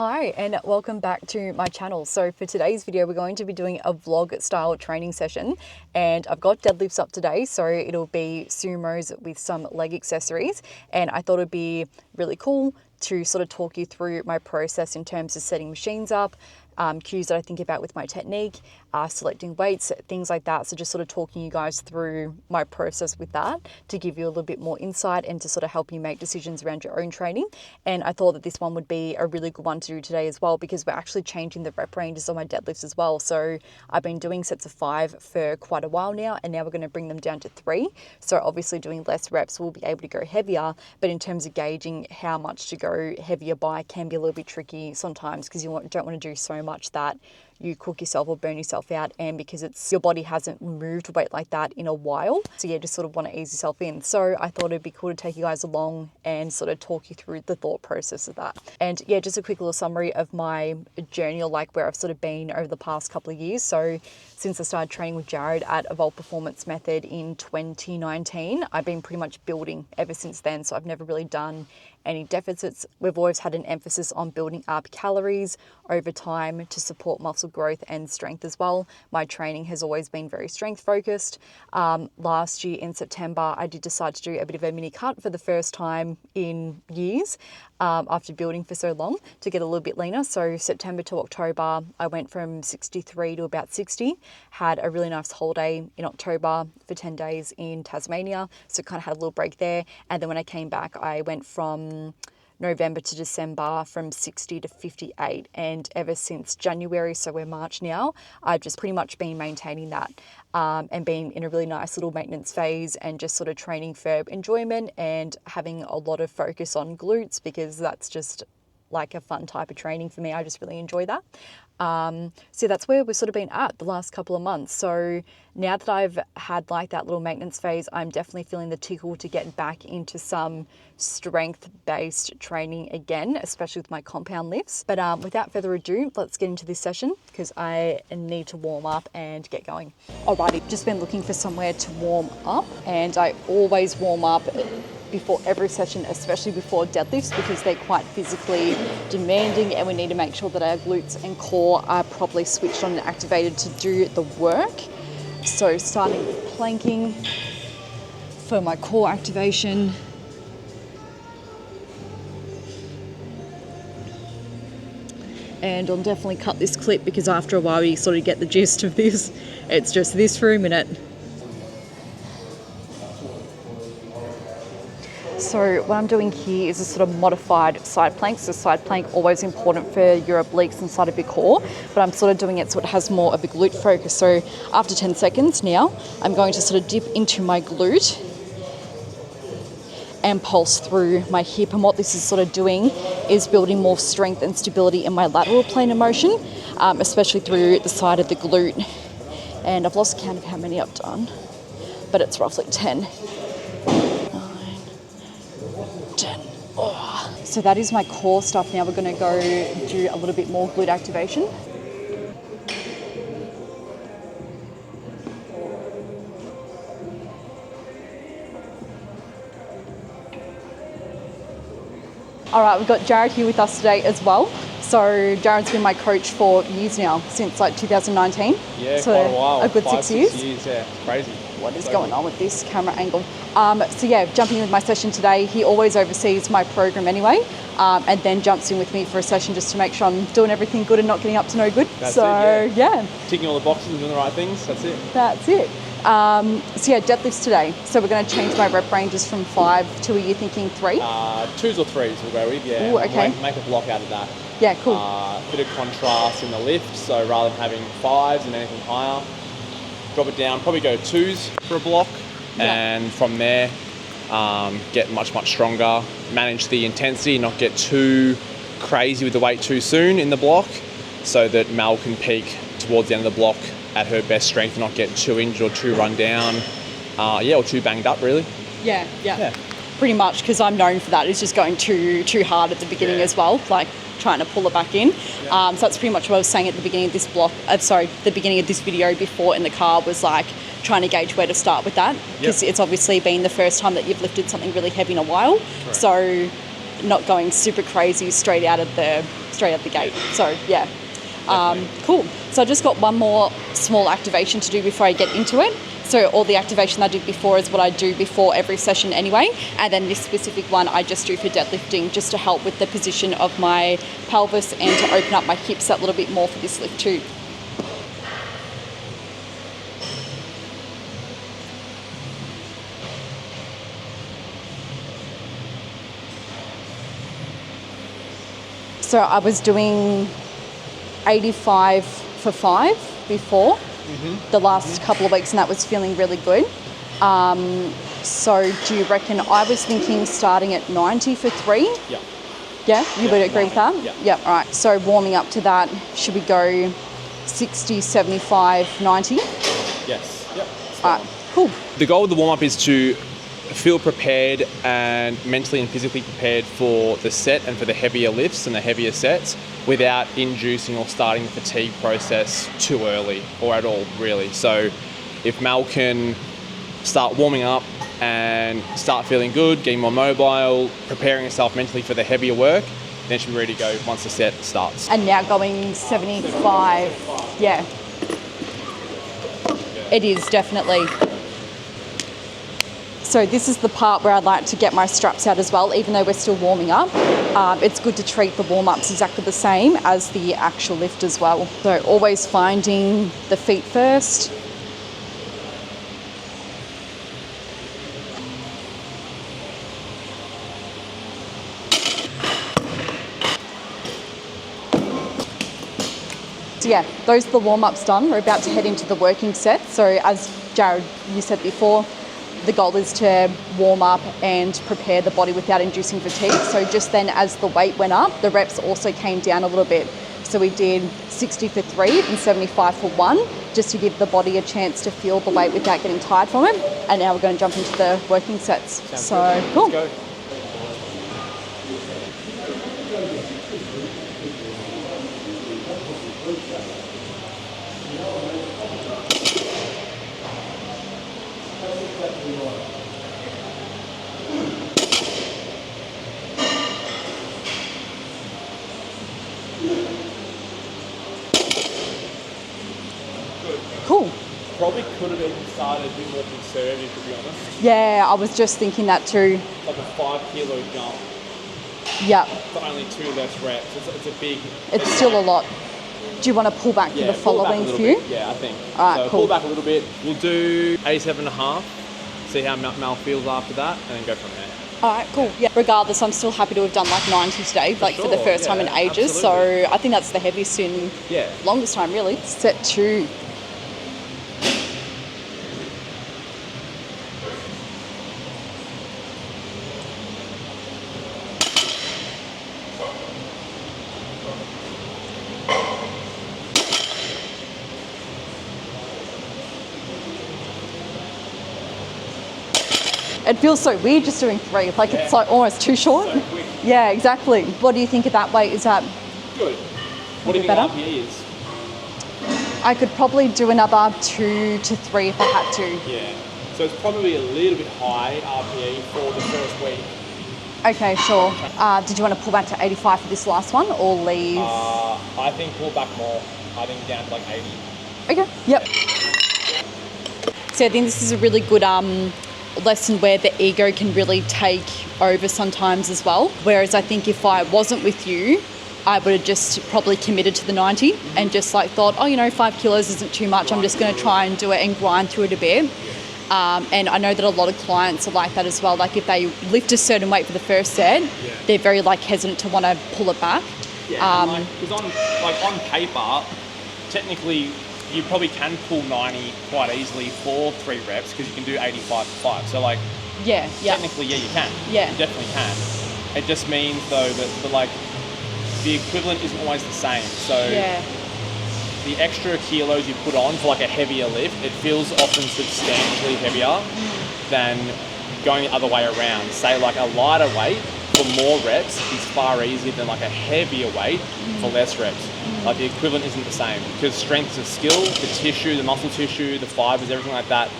Hi and welcome back to my channel. So for today's video we're going to be doing a vlog style training session, and I've got deadlifts up today, so it'll be sumos with some leg accessories, and I thought it'd be really cool to sort of talk you through my process in terms of setting machines up, cues that I think about with my technique, selecting weights, things like that. So just sort of talking you guys through my process with that to give you a little bit more insight and to sort of help you make decisions around your own training. And I thought that this one would be a really good one to do today as well, because we're actually changing the rep ranges on my deadlifts as well. So I've been doing sets of 5 for quite a while now, and now we're going to bring them down to 3. So obviously doing less reps, we'll be able to go heavier, but in terms of gauging how much to go heavier by can be a little bit tricky sometimes, because you don't want to do so much that you cook yourself or burn yourself out, and because your body hasn't moved weight like that in a while. So yeah, just sort of want to ease yourself in. So I thought it'd be cool to take you guys along and sort of talk you through the thought process of that. And yeah, just a quick little summary of my journey, or like where I've sort of been over the past couple of years. So since I started training with Jarrod at Evolved Performance Method in 2019, I've been pretty much building ever since then. So I've never really done any deficits. We've always had an emphasis on building up calories over time to support muscle growth and strength as well. My training has always been very strength focused. Last year in September, I did decide to do a bit of a mini cut for the first time in years, after building for so long, to get a little bit leaner. So September to October, I went from 63 to about 60, had a really nice holiday in October for 10 days in Tasmania. So kind of had a little break there. And then when I came back, I went from November to December from 60 to 58, and ever since January, so we're March now, I've just pretty much been maintaining that, and been in a really nice little maintenance phase and just sort of training for enjoyment and having a lot of focus on glutes, because that's just like a fun type of training for me. I just really enjoy that. So that's where we've sort of been at the last couple of months. So now that I've had like that little maintenance phase, I'm definitely feeling the tickle to get back into some strength-based training again, especially with my compound lifts. But without further ado, let's get into this session, because I need to warm up and get going. Alrighty, just been looking for somewhere to warm up, and I always warm up before every session, especially before deadlifts, because they're quite physically demanding, and we need to make sure that our glutes and core are properly switched on and activated to do the work. So starting with planking for my core activation. And I'll definitely cut this clip, because after a while you sort of get the gist of this. It's just this for a minute. So what I'm doing here is a sort of modified side plank. So side plank, always important for your obliques and side of your core, but I'm sort of doing it so it has more of a glute focus. So after 10 seconds now, I'm going to sort of dip into my glute and pulse through my hip. And what this is sort of doing is building more strength and stability in my lateral plane of motion, especially through the side of the glute. And I've lost count of how many I've done, but it's roughly 10. So that is my core stuff. Now we're going to go do a little bit more glute activation. All right, we've got Jarrod here with us today as well. So Jarrod's been my coach for years now, since like 2019. Yeah, so quite a while. A good 5, 6 years. 6 years, yeah, crazy. What is going on with this camera angle? So yeah, jumping in with my session today. He always oversees my program anyway, and then jumps in with me for a session just to make sure I'm doing everything good and not getting up to no good. That's so it, yeah. Ticking all the boxes and doing the right things, that's it. That's it. So yeah, deadlifts today. So we're going to change my rep ranges from 5 to, are you thinking 3? 2s or 3s we'll go with, yeah. Ooh, okay. Make a block out of that. Yeah, cool. Bit of contrast in the lift, so rather than having 5s and anything higher, drop it down, probably go 2s for a block, and from there get much stronger, manage the intensity, not get too crazy with the weight too soon in the block, so that Mel can peak towards the end of the block at her best strength and not get too injured or too run down, or too banged up really. Yeah. Pretty much, because I'm known for that. It's just going too hard at the beginning as well, like trying to pull it back in. So that's pretty much what I was saying at the beginning of this the beginning of this video before in the car, was like trying to gauge where to start with that, because it's obviously been the first time that you've lifted something really heavy in a while. Right. So not going super crazy straight out of the straight out the gate. So yeah, cool. So I just got one more small activation to do before I get into it. So all the activation I did before is what I do before every session anyway. And then this specific one I just do for deadlifting, just to help with the position of my pelvis and to open up my hips that little bit more for this lift too. So I was doing 85 for 5 before the last couple of weeks, and that was feeling really good. So do you reckon, I was thinking starting at 90 for 3? Yeah. Yeah, you would agree with that? Yeah. All right. So warming up to that, should we go 60, 75, 90? Yes. Yep. All right, cool. The goal of the warm-up is to feel prepared and mentally and physically prepared for the set and for the heavier lifts and the heavier sets without inducing or starting the fatigue process too early or at all, really. So if Mel can start warming up and start feeling good, getting more mobile, preparing herself mentally for the heavier work, then she'll be ready to go once the set starts. And now going 75, yeah. It is, definitely. So this is the part where I'd like to get my straps out as well, even though we're still warming up. It's good to treat the warm-ups exactly the same as the actual lift as well. So always finding the feet first. So yeah, those are the warm-ups done. We're about to head into the working set. So as Jarrod, you said before, the goal is to warm up and prepare the body without inducing fatigue. So just then as the weight went up, the reps also came down a little bit. So we did 60 for 3 and 75 for 1, just to give the body a chance to feel the weight without getting tired from it. And now we're going to jump into the working sets. So cool. Let's go. Cool. Probably could have even started a bit more conservative, to be honest. Yeah, I was just thinking that too. Like a 5 kilo jump Yeah, for only 2 less reps. It's a big... it's still a lot. Do you want to pull back to the following few? Yeah, I think. All right, so cool. pull back a little bit. We'll do 87.5, see how Mel feels after that, and then go from there. All right, cool. Yeah. Regardless, I'm still happy to have done like 90 today, for the sure, first time in ages. absolutely. So I think that's the heaviest in longest time, really. Set 2. It feels so weird just doing 3. Like it's like almost too short. So quick. Yeah, exactly. What do you think of that weight? Is that Good. What do you think better? RPE is? I could probably do another 2 to 3 if I had to. Yeah. So it's probably a little bit high RPE for the first week. Okay, sure. Did you want to pull back to 85 for this last one or leave? I think pull back more. I think down to like 80. Okay, yep. So I think this is a really good lesson where the ego can really take over sometimes as well. Whereas I think if I wasn't with you, I would have just probably committed to the 90 and just like thought, 5 kilos isn't too much. I'm just going to try and do it and grind through it a bit. And I know that a lot of clients are like that as well. Like if they lift a certain weight for the first set, they're very like hesitant to want to pull it back. Yeah, because on paper, technically you probably can pull 90 quite easily for 3 reps because you can do 85 for 5. So technically, you can. Yeah. You definitely can. It just means though that the equivalent isn't always the same. So the extra kilos you put on for like a heavier lift, it feels often substantially heavier than going the other way around. Say like a lighter weight for more reps is far easier than like a heavier weight for less reps. Like the equivalent isn't the same because strength is a skill, the tissue, the muscle tissue, the fibers, everything like that,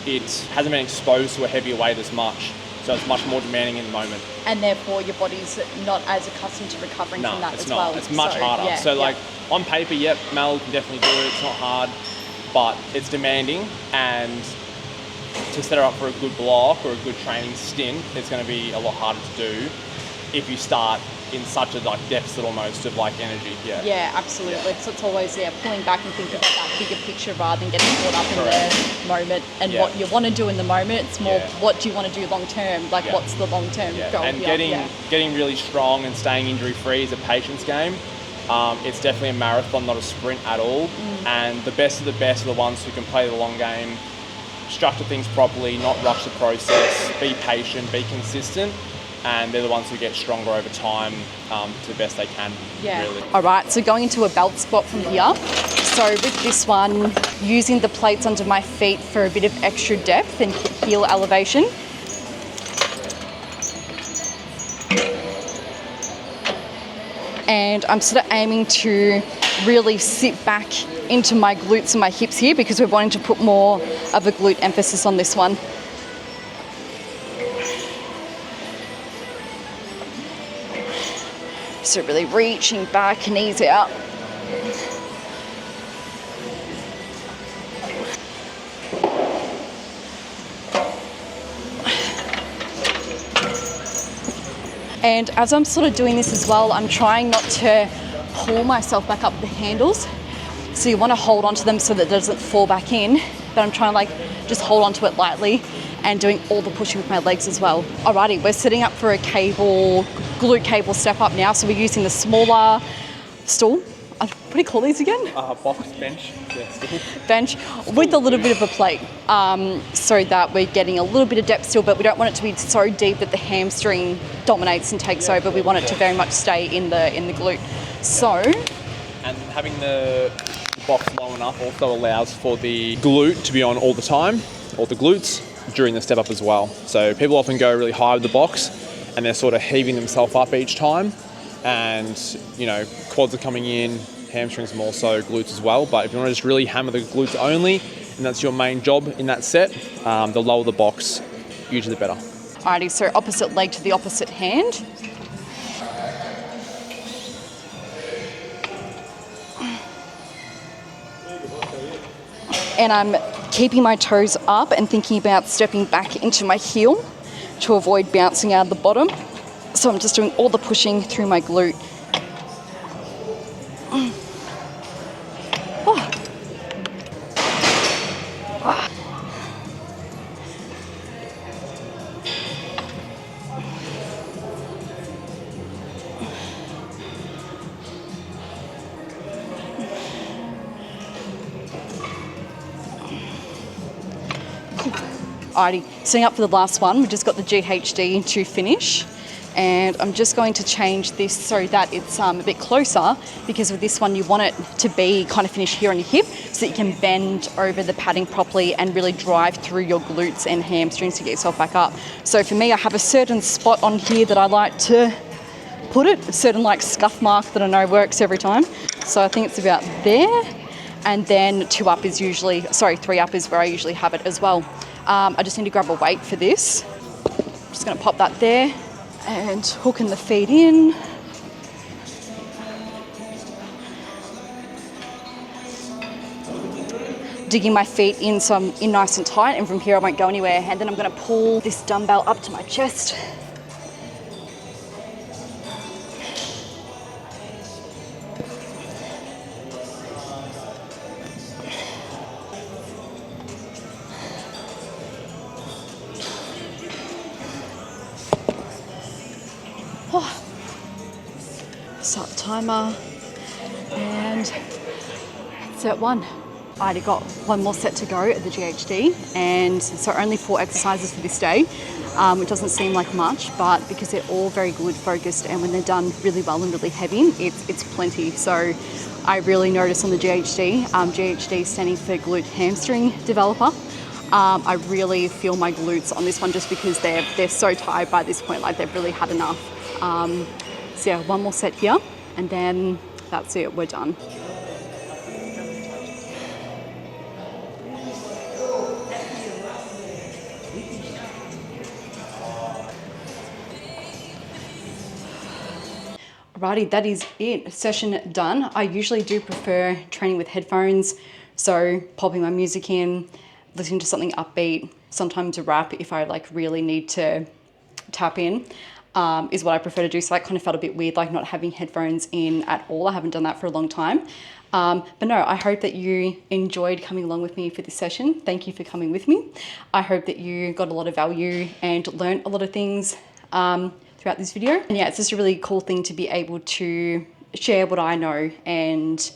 it hasn't been exposed to a heavier weight as much. So it's much more demanding in the moment. And therefore your body's not as accustomed to recovering from that as well. No, it's much harder. Yeah, so like on paper, yep, Mel can definitely do it. It's not hard, but it's demanding, and to set her up for a good block or a good training stint, it's going to be a lot harder to do if you start in such a like deficit almost of like energy. Yeah, absolutely. So it's always pulling back and thinking about that bigger picture rather than getting caught up in the moment and what you want to do in the moment. It's more what do you want to do long term, like what's the long term goal. And getting really strong and staying injury free is a patience game. It's definitely a marathon, not a sprint at all. And the best of the best are the ones who can play the long game, structure things properly, not rush the process, be patient, be consistent, and they're the ones who get stronger over time to the best they can. Really. All right, so going into a belt spot from here. So with this one, using the plates under my feet for a bit of extra depth and heel elevation. And I'm sort of aiming to really sit back into my glutes and my hips here because we're wanting to put more of a glute emphasis on this one. So really reaching back, knees out. And as I'm sort of doing this as well, I'm trying not to pull myself back up the handles. So you want to hold onto them so that it doesn't fall back in, but I'm trying to like just hold onto it lightly and doing all the pushing with my legs as well. Alrighty, we're setting up for a glute cable step up now. So we're using the smaller stool. What do you call these again? Box, bench. Stool. Bench with a little bit of a plate, so that we're getting a little bit of depth still, but we don't want it to be so deep that the hamstring dominates and takes over. We want it to very much stay in the glute. So, and having the box low enough also allows for the glute to be on all the time, or the glutes, during the step up as well. So people often go really high with the box and they're sort of heaving themselves up each time, and quads are coming in, hamstrings more so, glutes as well. But if you want to just really hammer the glutes only, and that's your main job in that set, the lower the box, usually the better. Alrighty, so opposite leg to the opposite hand. And I'm keeping my toes up and thinking about stepping back into my heel to avoid bouncing out of the bottom. So I'm just doing all the pushing through my glute. Alrighty, setting up for the last one. We've just got the GHD to finish, and I'm just going to change this so that it's a bit closer, because with this one you want it to be kind of finished here on your hip so that you can bend over the padding properly and really drive through your glutes and hamstrings to get yourself back up. So for me, I have a certain spot on here that I like to put it, a certain like scuff mark that I know works every time. So I think it's about there, and then 3 up is where I usually have it as well. I just need to grab a weight for this. I'm just going to pop that there and hooking the feet in. Digging my feet in so I'm in nice and tight, and from here I won't go anywhere. And then I'm going to pull this dumbbell up to my chest. Start the timer, and set 1. I already got 1 more set to go at the GHD, and so only 4 exercises for this day, which doesn't seem like much, but because they're all very glute focused, and when they're done really well and really heavy, it's plenty. So I really notice on the GHD, GHD standing for glute hamstring developer. I really feel my glutes on this one just because they're so tired by this point, like they've really had enough. So yeah, 1 more set here, and then that's it, we're done. Alrighty, that is it. Session done. I usually do prefer training with headphones, so popping my music in, listening to something upbeat, sometimes a rap if I like really need to tap in, is what I prefer to do. So that kind of felt a bit weird, like not having headphones in at all. I haven't done that for a long time. But no, I hope that you enjoyed coming along with me for this session. Thank you for coming with me. I hope that you got a lot of value and learned a lot of things throughout this video. And yeah, it's just a really cool thing to be able to share what I know and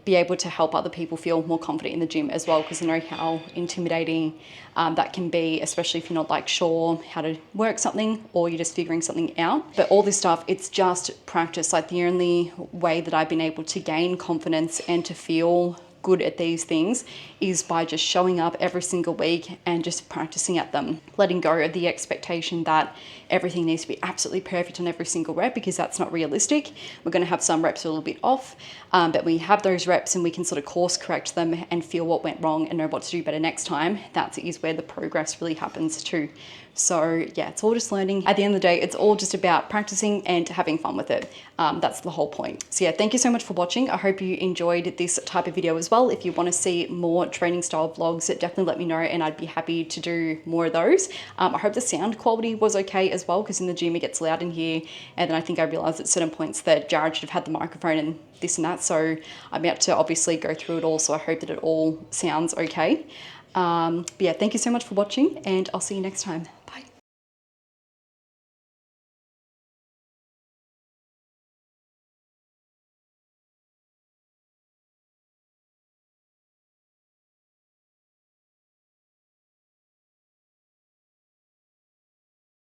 be able to help other people feel more confident in the gym as well, because I know how intimidating that can be, especially if you're not like sure how to work something or you're just figuring something out. But all this stuff, it's just practice. Like the only way that I've been able to gain confidence and to feel good at these things is by just showing up every single week and just practicing at them, letting go of the expectation that everything needs to be absolutely perfect on every single rep, because that's not realistic. We're going to have some reps a little bit off, but we have those reps and we can sort of course correct them and feel what went wrong and know what to do better next time. That is where the progress really happens too. So yeah, it's all just learning. At the end of the day, it's all just about practicing and having fun with it. That's the whole point. So yeah, thank you so much for watching. I hope you enjoyed this type of video as well. If you want to see more training style vlogs, definitely let me know and I'd be happy to do more of those. I hope the sound quality was okay as well, because in the gym it gets loud in here. And then I think I realized at certain points that Jarrod should have had the microphone and this and that. So I'm about to obviously go through it all. So I hope that it all sounds okay. But yeah, thank you so much for watching and I'll see you next time.